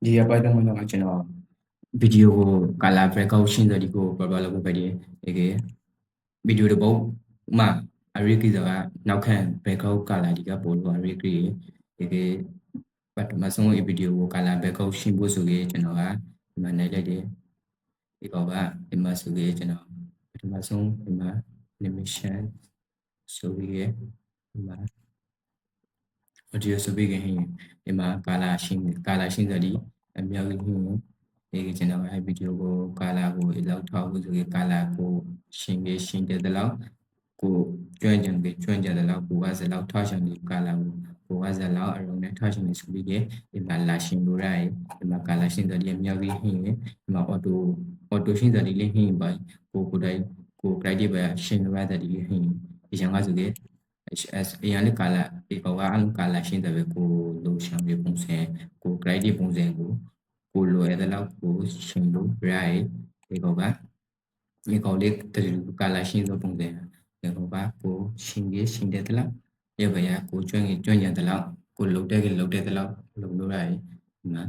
ဒီအပိုင်းတော့ကျွန်တော်ဗီဒီယိုကို color breakout ရှင်းတဲ့ဒီကိုဘာဘာလုပ်ဖို့ပဲဒီဗီဒီယိုတစ်ပုတ်မှအရိကိစားကနောက်ခံ background color ဒီကပို့လို့အရိကိဒီပတ်မဆုံးဗီဒီယိုကို color background ရှင်းဖို့ဆိုရင်ကျွန်တော်ကဒီမှာနိုင်လိုက်တယ်ဒီကောင်ကဒီမှာဆိုရင်ကျွန်တော်ပထမဆုံးဒီမှာ animation ဆိုရင်ဒီမှာ audio ဆိုပြီးခင်ဒီမှာ color ရှင်းတဲ့ဒီအများကြီးဒီကျွန်တော်ဗီဒီယိုကို color ကိုလောက်ထားဖို့ဆိုရင် color ကိုရှင်းတဲ့လောက်ကိုကျွမ်းကျင်တဲ့လောက်ကိုကစလောက်ထားရှင်ဒီ color ကိုကစလောက်အရုံနဲ့ထားရှင်ဆိုပြီးဒီမှာလာရှင်းလို့ရတယ်ဒီမှာ color ရှင်းတဲ့ဒီအများကြီးဒီမှာ auto ရှင်းတဲ့ဒီလေးပါကိုတိုင်းကို criteria ရှင်းလို့ရတဲ့ဒီဒီကြောင့်ကဆိုရင်အရင်က color ဒီကောင်ကအလုံး color ရှင်းတဲ့ကိုလိုရှောင်ပြပုံစံကို criteria ပုံစံကိုလိုရတဲ့လောက်ကိုရှင်းလို့ရတယ်ဒီကောင်လေးတလူ color ရှင်းတဲ့ပုံစံဒီကောင်ကိုရှင်းတဲ့လောက်ရပါရကိုကျွမ်းကျင်တဲ့လောက်ကိုလိုတဲ့လောက်လုပ်လို့ရတယ်ဒီမှာ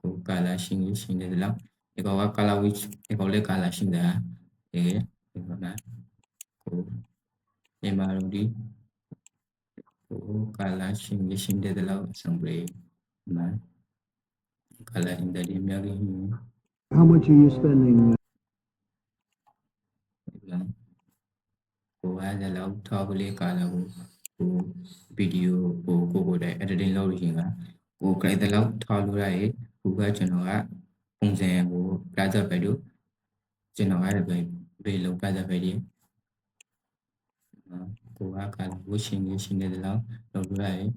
ကို color ရှင်းတဲ့လောက်ဒီကောင်က color which ဒီကောင်လေး color ရှင်းတာဒီကောင်ကိုဒီမှာလို့ဒီကို color ရှင်းတဲ့လောက်ဆောင်ပြီးဒီမှာ color ရှင်းတဲ့ဒီများကြီး How much are you spending? ကိုကလောက်ထောက်လေး color ကိုဗီဒီယိုကိုတဲ့ editing လုပ်လို့ရှိရင်ကိုကြိုက်တဲ့လောက်ထောက်လို့ရတယ်ကိုကကျွန်တော်ကပုံစံကိုပြသပဲလို့ကျွန်တော်အဲ့ဒါပဲလုံးပြသပဲဒီကိုက color ကိုရှင်းတဲ့လောက်လုပ်လို့ရတယ်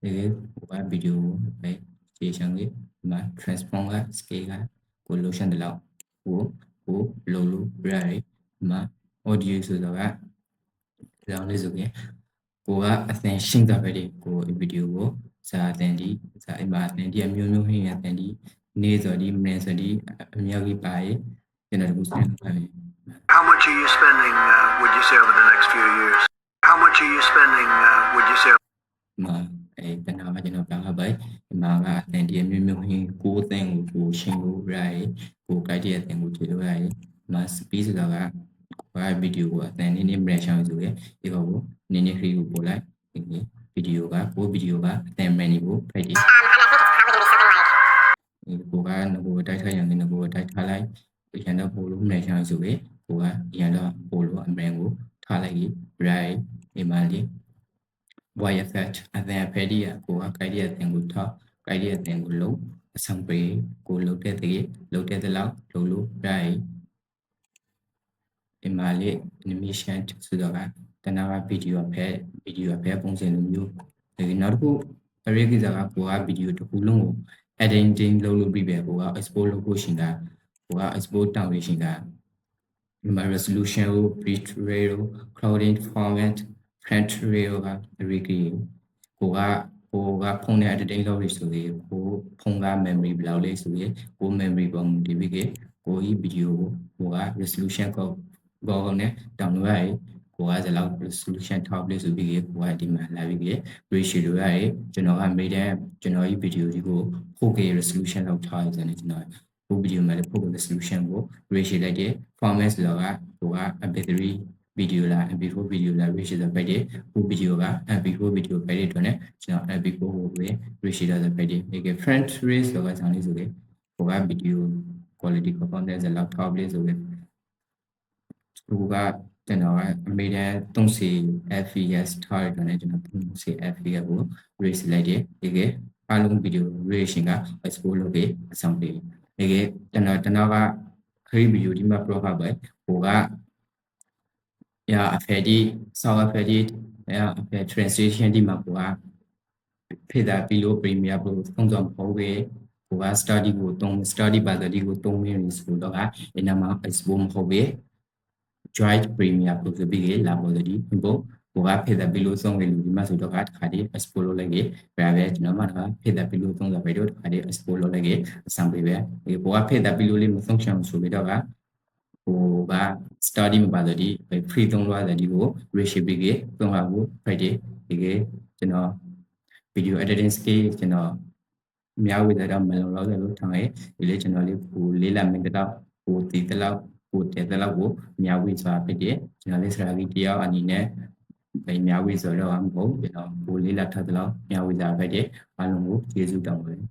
ဒီကိုကဗီဒီယိုပဲခြေချမ်းလေးဒီမှာ transform က scale ကကို lotion တဲ့လောက်ကိုလုံးလို့ရတယ်ဒီမှာ audio ဆိုတော့ကလောင်းလေးဆိုရင်ကိုကအသင်ရှင်းတာပဲဒီကိုဗီဒီယိုကိုစာအသင်ဒီစာအိမ်မှာအသင်ဒီအမျိုးမျိုးဟင်းအသင်ဒီနေဆိုဒီမင်းဆိုဒီအများကြီးပါရဲ့ကျွန်တော်တို့စမ်းပါမယ် How much are you spending, would you say, over the next few years? How much are you spending, would you say? မှာတနာကကျွန်တော်ပြောင်းပါဒီမှာကအသင်ဒီအမျိုးမျိုးဟင်းကိုအသင်ကိုရှင်းလို့ရတယ်ကိုကြိုက်တဲ့အသင်ကိုကြည့်လို့ရတယ်မှာ speed ဆိုတာကဗီဒီယိုကိုအသင်နည်းမရရှောင်းဆိုရဒီကောင်ကိုနည်းခရီးကိုပို့လိုက်ဗီဒီယိုကအသင်မန်နီကိုဖိတ်ဒီကိုကငကိုတိုက်ထားရင်ငကိုတိုက်ထားလိုက်ရန်တော့ပို့လို့မရရှောင်းဆိုရကိုကရန်တော့ပို့လို့အမန်ကိုထားလိုက် right ဒီမှာလေး wire effect အသင်ဖယ်ဒီကကိုက guide တဲ့အသင်ကိုထောက် guide တဲ့အသင်ကိုလုံးအဆောင်ပေးကိုလုံးတဲ့လောက်လုံးလို့ right ဒီမှာလေး animation ဆိုတော့တနာကဗီဒီယိုဖဲပုံစံလိုမျိုးဒီနောက်တစ်ခုအရေးကြီးတာကကိုကဗီဒီယိုတစ်ခုလုံးကို editing လုပ်လို့ပြီးပဲကိုက export လုပ်ဖို့ရှင်တာကိုက export တောင်းရရှင်တာဒီမှာ resolution ကို bitrate ကို clouding format frame rate ကအရေးကြီးကိုကဖုန်းနဲ့ editing လုပ်ရဆိုရင်ကိုဖုန်းက memory ဘယ်လောက်လဲဆိုရင်ကို memory ပုံဒီပြီးကိုဤဗီဒီယိုကိုက resolution ကိုဘောနဲ့တောင်းလို့ရတယ်ကိုကစလောက် resolution ထောက်ပြီးဆိုပြီးကိုကဒီမှာလာပြီး ratio လို့ရတယ်ကျွန်တော်ကမိတဲ့ကျွန်တော်ဒီဗီဒီယိုဒီကို 4K resolution လောက်ထားရတယ်ကျွန်တော်ဟိုဗီဒီယိုမှာလည်း 4K resolution ကို ratio လိုက်တယ် format ဆိုတော့ကိုက MP3 video လား MP4 video လား ratio ဆိုပိုက်တယ်ဟိုဗီဒီယိုက MP4 video ပိုက်တဲ့အတွက်နဲ့ကျွန်တော် MP4 ကိုပဲ ratio ဆိုပိုက်တယ်ဒီက frame rate ဆိုတော့ဆောင်းလေးဆိုရင်ကိုက video quality performance လောက်ထောက်ပြီးဆိုရင်ကိုကကျွန်တော်အမေတန်30 fps ထားရတဲ့ကျွန်တော်30 fps ကို raise လိုက်တယ်ဒီကအလုံးဗီဒီယို ratio က export လုပ်ပြီးအဆောင်ပေးဒီကကျွန်တော်ကခရီးဗီဒီယိုဒီမှာ pro ပဲကိုကအဖေဒီ ဆောက်အဖေဒီအဖေ translation ဒီမှာကိုကဖေးတာပြီးလို့ Premiere Pro သုံးဆောင်ဖို့ပဲကိုက study ကိုသုံး study ပါတီကိုသုံးရင်းဆိုတော့အနာမှာ export မဟုတ်ပဲ Joint Premiere Pro ဆိုပြီးလာပေါ်တယ်ဒီပေါ့ကိုကဖေးတာပြီးလို့ဆုံးတယ်လူဒီမှာဆိုတော့တခါတည်း export လုပ်လိုက်ခဲ့ပဲကျွန်တော်မှတခါဖေးတာပြီးလို့သုံးတာပဲတော့တခါတည်း export လုပ်လိုက်ခဲ့အဆံပေးပဲဒီကိုကဖေးတာပြီးလို့လေးမဆုံးချင်ဆိုပြီးတော့ဟိုက study မှာပါတယ်ဒီ free သုံးလို့ရတယ်ဒီကို ratio ပြီးသုံးပါဘူး Friday ဒီကကျွန်တော် video editing skill ကျွန်တော်အများဝေစားတော့မလုံလောက်တယ်လို့ထောင်ရဲ့ဒီလေကျွန်တော်လေးကိုလေးလာမိတော့ကိုတည်တလောက်ကိုတဲတလောက်ကိုအများဝေစွာဖြစ်တယ်ကျွန်တော်လေးစရာကြီးတယောက်အနေနဲ့အများဝေဆိုတော့မဟုတ်ကျွန်တော်ကိုလေးလာထပ်တလောက်အများဝေစားဖြစ်တယ်အားလုံးကိုကျေးဇူးတောင်းပါတယ်